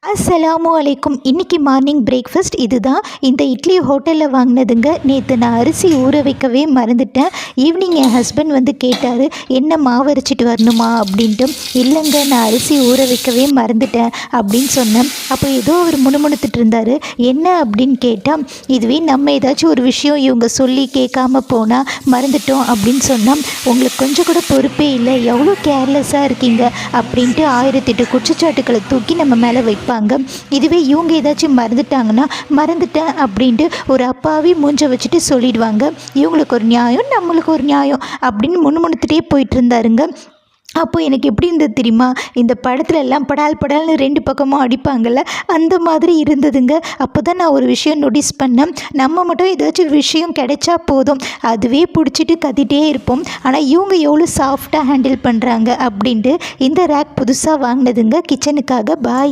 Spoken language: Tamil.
அஸ்ஸலாமு அலைக்கும். இன்றைக்கி மார்னிங் பிரேக்ஃபாஸ்ட் இதுதான். இந்த இட்லி ஹோட்டலில் வாங்கினதுங்க. நேற்று நான் அரிசி ஊற வைக்கவே மறந்துட்டேன். ஈவினிங் என் ஹஸ்பண்ட் வந்து கேட்டார், என்ன மாவு அரைச்சிட்டு வரணுமா அப்படின்ட்டு. இல்லைங்க, நான் அரிசி ஊற வைக்கவே மறந்துட்டேன் அப்படின்னு சொன்னேன். அப்போ ஏதோ அவர் முணுமுணுத்துட்டு இருந்தார். என்ன அப்படின்னு கேட்டால், இதுவே நம்ம ஏதாச்சும் ஒரு விஷயம் இவங்க சொல்லி கேட்காம போனால் மறந்துட்டோம் அப்படின்னு சொன்னால், உங்களுக்கு கொஞ்சம் கூட பொறுப்பே இல்லை, எவ்வளோ கேர்லெஸ்ஸாக இருக்கீங்க அப்படின்ட்டு 1008 குற்றச்சாட்டுக்களை தூக்கி நம்ம மேலே வைப்பாங்க. இதுவே இவங்க ஏதாச்சும் மறந்துட்டாங்கன்னா, மறந்துட்டேன் அப்படின்ட்டு ஒரு அப்பாவி மூஞ்ச வச்சுட்டு சொல்லிடுவாங்க. இவங்களுக்கு ஒரு நியாயம், நம்மளுக்கு ஒரு நியாயம் அப்படின்னு முணுமுணுத்துட்டே போயிட்டு இருந்தாருங்க. அப்போ எனக்கு எப்படி இருந்தது தெரியுமா? இந்த படத்துல எல்லாம் படால் படால்னு 2 பக்கமும் அடிப்பாங்கள்ல, அந்த மாதிரி இருந்ததுங்க. அப்போ தான் நான் ஒரு விஷயம் நோட்டீஸ் பண்ணேன். நம்ம மட்டும் ஏதாச்சும் ஒரு விஷயம் கிடைச்சா போதும், அதுவே பிடிச்சிட்டு கத்திட்டே இருப்போம். ஆனால் இவங்க எவ்வளோ சாஃப்டாக ஹேண்டில் பண்ணுறாங்க அப்படின்ட்டு இந்த ரேக் புதுசாக வாங்கினதுங்க கிச்சனுக்காக. பாய்.